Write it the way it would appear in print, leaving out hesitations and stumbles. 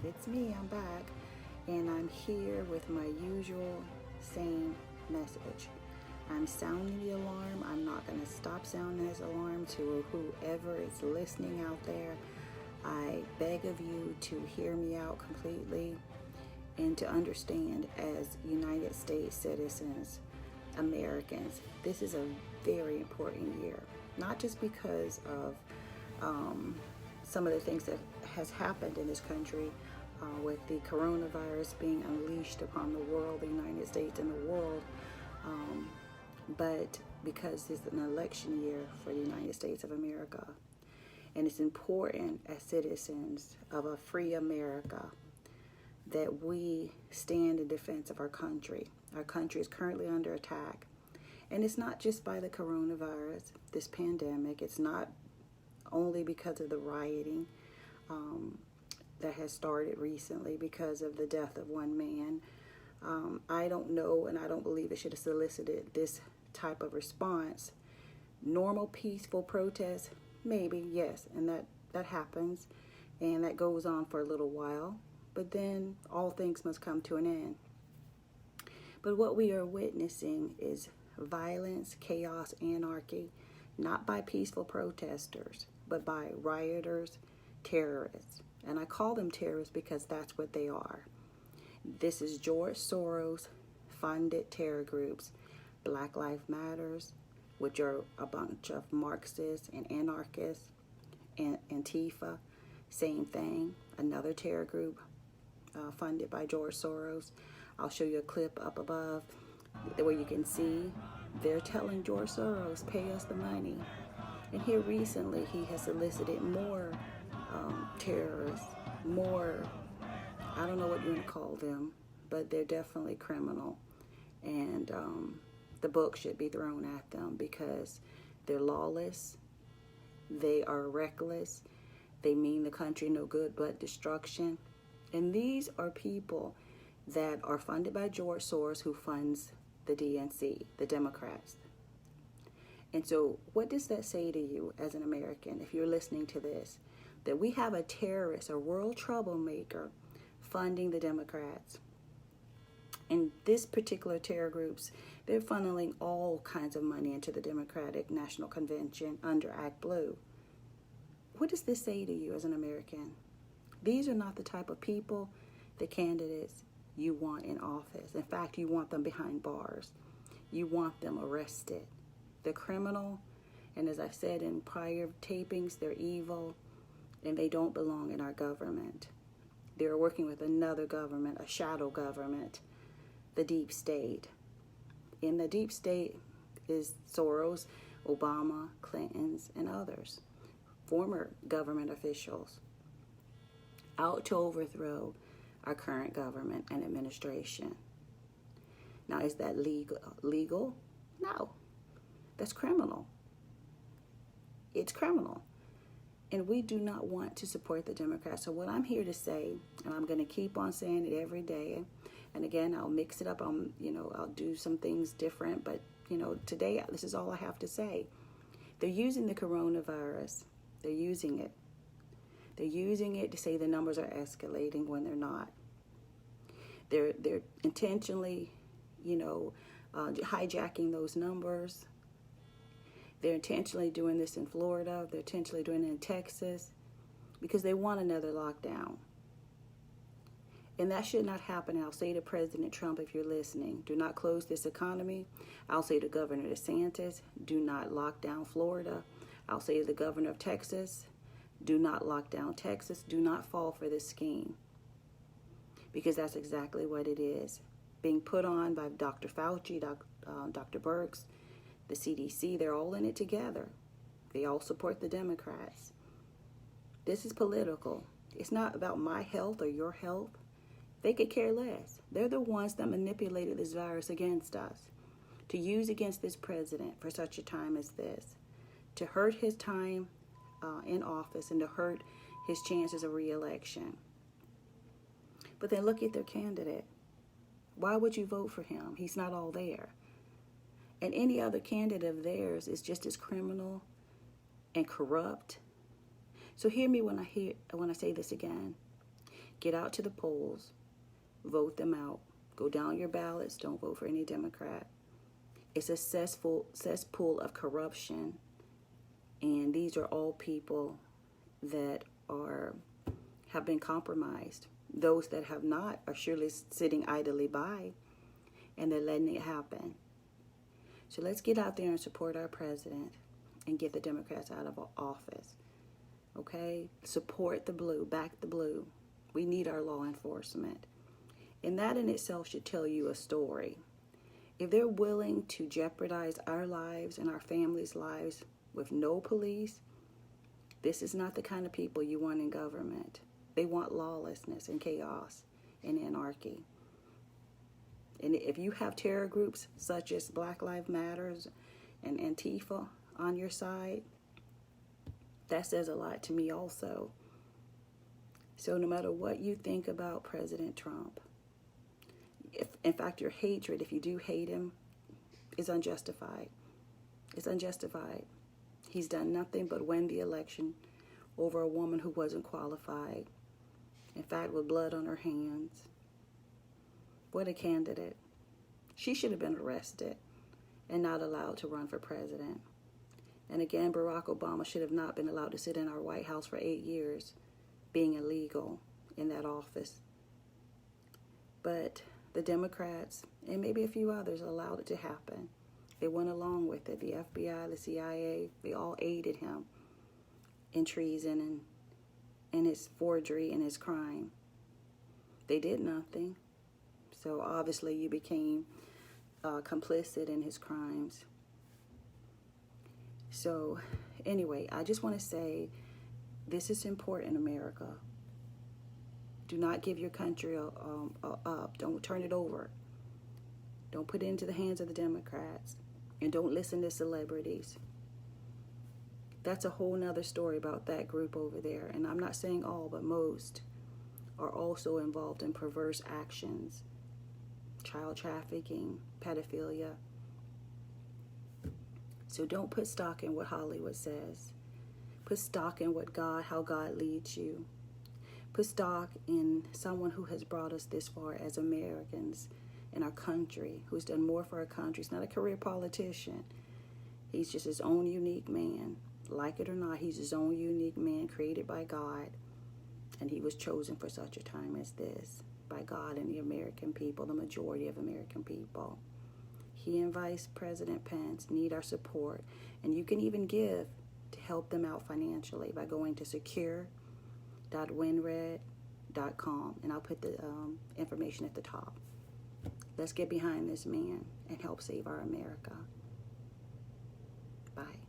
It's me, I'm back, and I'm here with my usual same message. I'm sounding the alarm. I'm not going to stop sounding this alarm to whoever is listening out there. I beg of you to hear me out completely and to understand as United States citizens, Americans, this is a very important year. Not just because of some of the things that has happened in this country with the coronavirus being unleashed upon the world, the United States and the world, but because it's an election year for the United States of America. And it's important as citizens of a free America that we stand in defense of our country. Our country is currently under attack. And it's not just by the coronavirus, this pandemic. It's not only because of the rioting that has started recently because of the death of one man. I don't know, and I don't believe it should have solicited this type of response. Normal peaceful protest, maybe, yes, and that happens, and that goes on for a little while, but then all things must come to an end. But what we are witnessing is violence, chaos, anarchy, not by peaceful protesters, but by rioters, terrorists. And I call them terrorists because that's what they are. This is George Soros funded terror groups, Black Lives Matters, which are a bunch of Marxists and anarchists, and Antifa, same thing, another terror group funded by George Soros. I'll show you a clip up above where you can see they're telling George Soros, pay us the money. And here recently, he has solicited more terrorists, more, I don't know what you want to call them, but they're definitely criminal. And the book should be thrown at them because they're lawless, they are reckless, they mean the country no good but destruction. And these are people that are funded by George Soros, who funds the DNC, the Democrats. And so what does that say to you as an American, if you're listening to this, that we have a terrorist, a world troublemaker funding the Democrats? And this particular terror groups, they're funneling all kinds of money into the Democratic National Convention under Act Blue. What does this say to you as an American? These are not the type of people, the candidates you want in office. In fact, you want them behind bars. You want them arrested. They're criminal, and as I've said in prior tapings, they're evil, and they don't belong in our government. They're working with another government, a shadow government, the deep state. In the deep state is Soros, Obama, Clintons, and others, former government officials, out to overthrow our current government and administration. Now, is that legal? No. That's criminal. It's criminal. And we do not want to support the Democrats. So what I'm here to say, and I'm going to keep on saying it every day, and again, I'll mix it up. I'll do some things different. But, today, this is all I have to say. They're using the coronavirus. They're using it. They're using it to say the numbers are escalating when they're not. They're intentionally, hijacking those numbers. They're intentionally doing this in Florida. They're intentionally doing it in Texas because they want another lockdown. And that should not happen. And I'll say to President Trump, if you're listening, do not close this economy. I'll say to Governor DeSantis, do not lock down Florida. I'll say to the governor of Texas, do not lock down Texas. Do not fall for this scheme. Because that's exactly what it is. Being put on by Dr. Fauci, Dr. Birx, the CDC, they're all in it together. They all support the Democrats. This is political. It's not about my health or your health. They could care less. They're the ones that manipulated this virus against us, to use against this president for such a time as this, to hurt his time in office and to hurt his chances of re-election. But then look at their candidate. Why would you vote for him? He's not all there. And any other candidate of theirs is just as criminal and corrupt. So hear me when I say this again. Get out to the polls, vote them out. Go down your ballots, don't vote for any Democrat. It's a cesspool of corruption, and these are all people that have been compromised. Those that have not are surely sitting idly by, and they're letting it happen. So let's get out there and support our president and get the Democrats out of office. Okay? Support the blue, back the blue. We need our law enforcement. And that in itself should tell you a story. If they're willing to jeopardize our lives and our families' lives with no police, this is not the kind of people you want in government. They want lawlessness and chaos and anarchy. And if you have terror groups such as Black Lives Matters and Antifa on your side, that says a lot to me also. So no matter what you think about President Trump, in fact, your hatred, if you do hate him, is unjustified. It's unjustified. He's done nothing but win the election over a woman who wasn't qualified. In fact, with blood on her hands. What a candidate. She should have been arrested and not allowed to run for president. And again, Barack Obama should have not been allowed to sit in our White House for 8 years, being illegal in that office. But the Democrats, and maybe a few others, allowed it to happen. They went along with it. The FBI, the CIA, they all aided him in treason and his forgery and his crime. They did nothing. So obviously you became complicit in his crimes. So anyway, I just want to say this is important, America. Do not give your country up. Don't turn it over. Don't put it into the hands of the Democrats. And don't listen to celebrities. That's a whole nother story about that group over there. And I'm not saying all, but most are also involved in perverse actions. Child trafficking, pedophilia. So don't put stock in what Hollywood says. Put stock in how God leads you. Put stock in someone who has brought us this far as Americans in our country, who's done more for our country. He's not a career politician. He's just his own unique man. Like it or not, he's his own unique man created by God. And he was chosen for such a time as this by God and the American people, the majority of American people. He and Vice President Pence need our support. And you can even give to help them out financially by going to secure.winred.com. And I'll put the information at the top. Let's get behind this man and help save our America. Bye.